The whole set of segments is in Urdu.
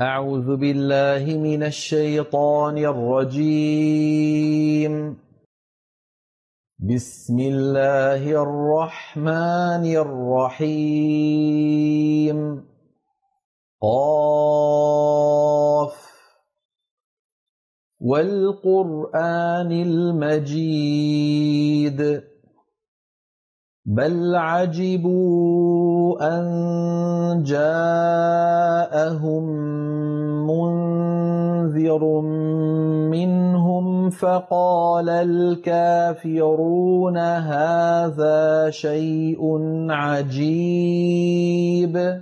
أعوذ بالله من الشيطان الرجيم. بسم الله الرحمن الرحيم. قاف والقرآن المجيد بل عجبوا أن جاءهم منذر منهم فقال الكافرون هذا شيء عجيب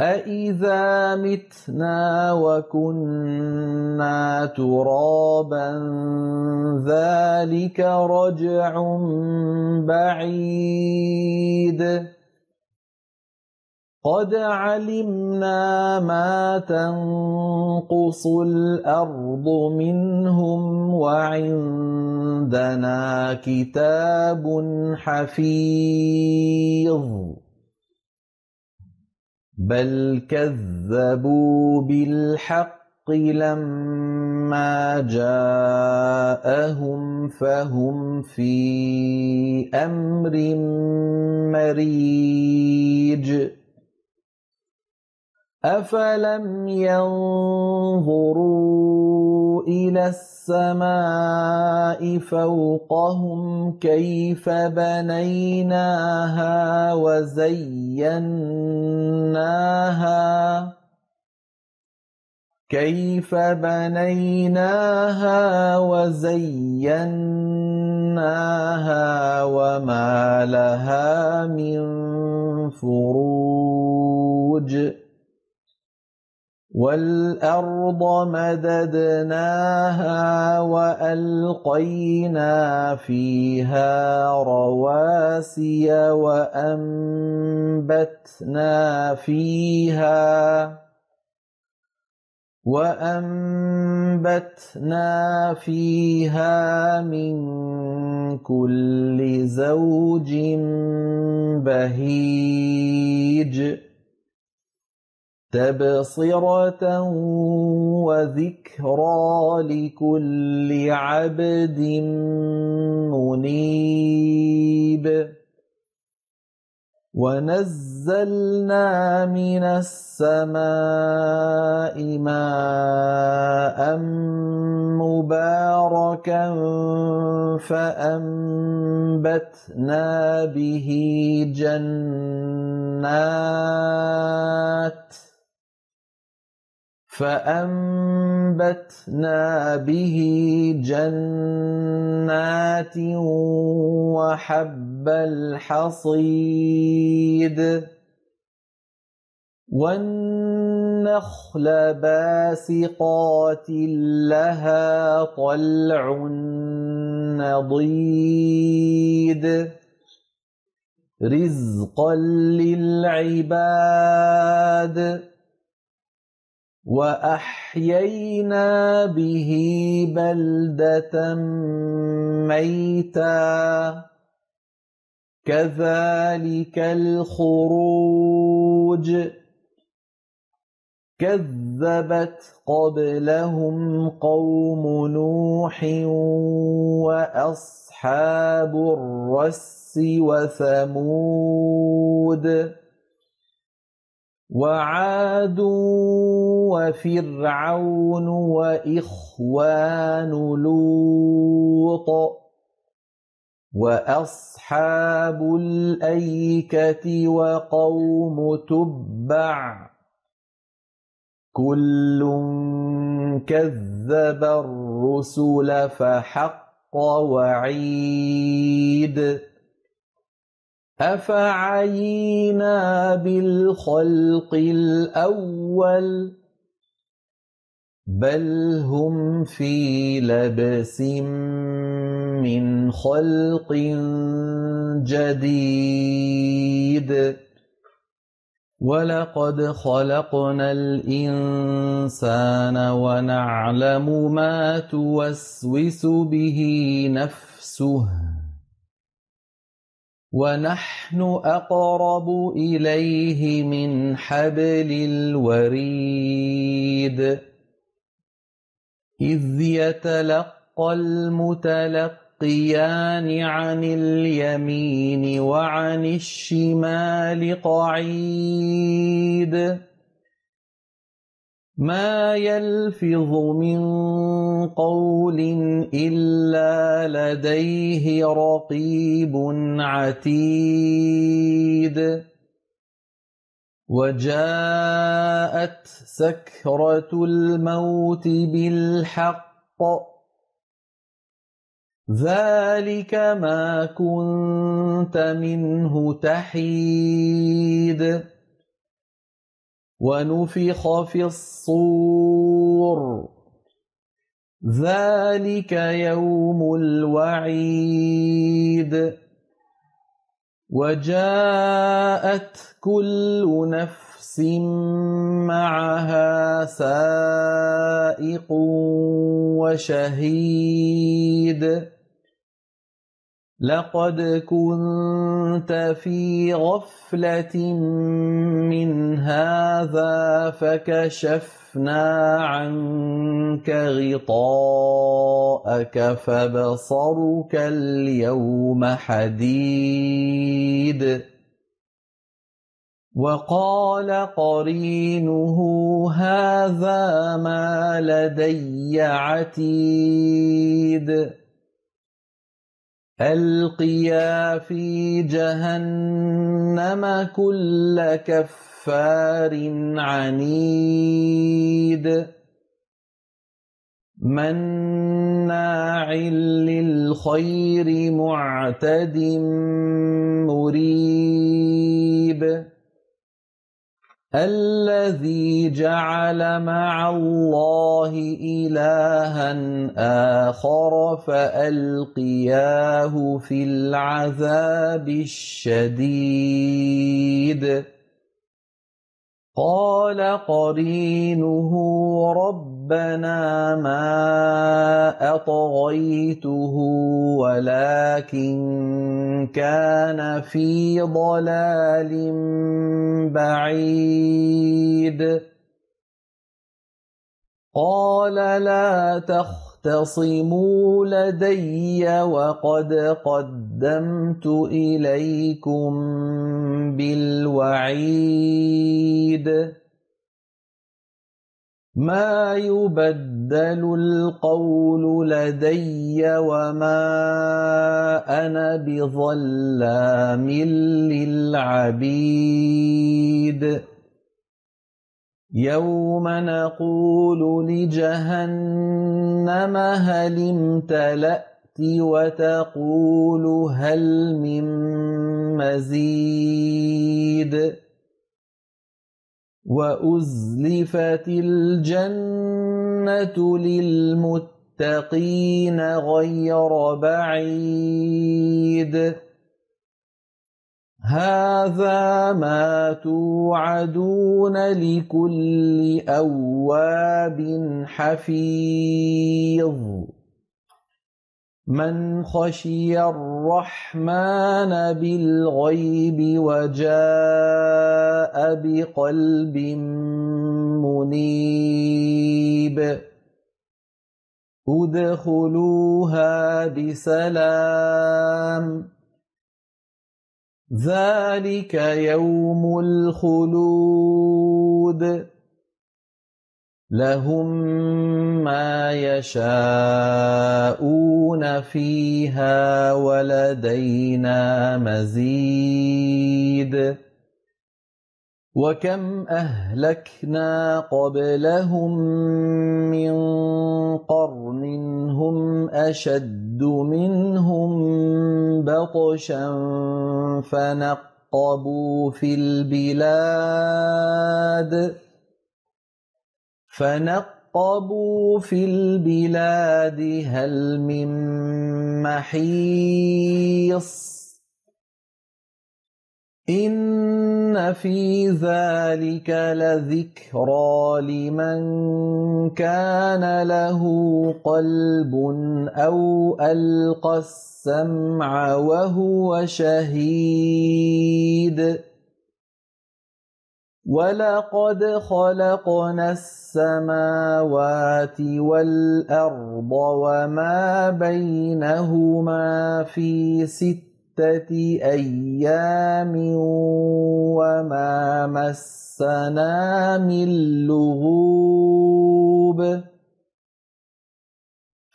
أإذا متنا وكنا ترابا ذلك رجع بعيد قد علمنا ما تنقص الأرض منهم وعندنا كتاب حفيظ بل كذبوا بالحق لما جاءهم فهم في أمر مريج أفلم ينظروا إلى السماء فوقهم كيف بنيناها وزيناها وما لها من فروج والأرض مددناها وألقينا فيها رواسي وأنبتنا فيها من كل زوج بهيج تبصرة وذكرى لكل عبد منيب ونزلنا من السماء ماء مباركا فأنبتنا به جنات وحب الحصيد والنخل باسقات لها طلع نضيد رزقا للعباد وأحيينا به بلدة ميتا كذلك الخروج كذبت قبلهم قوم نوح وأصحاب الرس وثمود وعاد وفرعون وإخوان لوط وأصحاب الأيكة وقوم تبع كل كذب الرسل فحق وعيد أفعينا بالخلق الأول بل هم في لبس من خلق جديد ولقد خلقنا الإنسان ونعلم ما توسوس به نفسه ونحن أقرب إليه من حبل الوريد إذ يتلقى المتلقيان عن اليمين وعن الشمال قعيد ما يلفظ من قول إلا لديه رقيب عتيد وجاءت سكرة الموت بالحق ذلك ما كنت منه تحيد ونفخ في الصور ذلك يوم الوعيد وجاءت كل نفس معها سائق وشهيد لقد كنت في غفلة من هذا فكشفنا عنك غطاءك فبصرك اليوم حديد وقال قرينه هذا ما لدي عتيد ألقيا في جهنم كل كفار عنيد مناع للخير معتد مريب الذي جعل مع الله إلها آخر فألقياه في العذاب الشديد قال قرينه ربنا ما أطغيته ولكن كان في ضلال بعيد قال لا تختصموا لدي وقد قدمت إليكم بالوعيد ما يبدل القول لدي وما أنا بظلام للعبيد يوم نقول لجهنم هل امتلأت وتقول هل من مزيد وأزلفت الجنة للمتقين غير بعيد هذا ما توعدون لكل أواب حفيظ من خشي الرحمن بالغيب وجاء بقلب منيب ادخلوها بسلام ذلك يوم الخلود لهم ما يشاءون فيها ولدينا مزيد وكم أهلكنا قبلهم من قرن هم أشد منهم بطشا فنقبوا في البلاد هل من محيص إن في ذلك لذكرى لمن كان له قلب أو ألقى السمع وهو شهيد ولقد خلقنا السماوات والأرض وما بينهما في 6 أيام وما مسنا من لغوب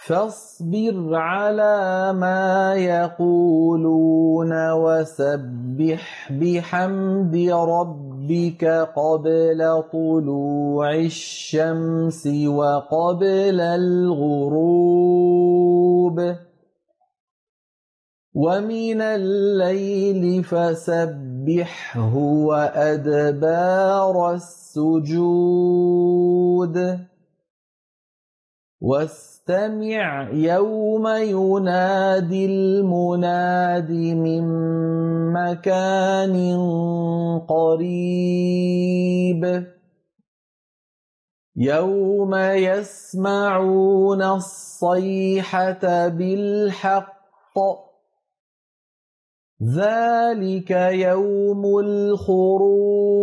فاصبر على ما يقولون وسبح بحمد ربك قبل طلوع الشمس وقبل الغروب ومن الليل فسبحه وأدبار السجود واستمع يوم ينادي المناد من مكان قريب يوم يسمعون الصيحة بالحق ذلك يوم الخروج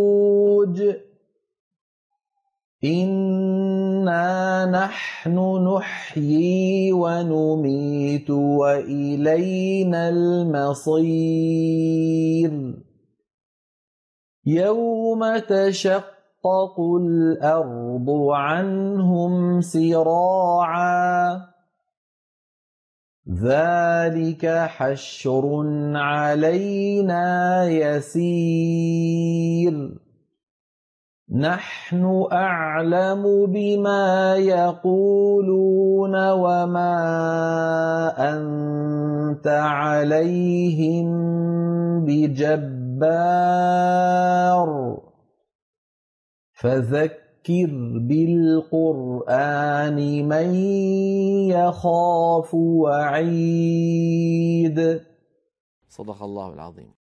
إنا نحن نحيي ونميت وإلينا المصير يوم تشقق الأرض عنهم سراعا ذلك حشر علينا يسير نحن أعلم بما يقولون وما أنت عليهم بجبار فذكر بالقرآن من يخاف وعيد. صدق الله العظيم.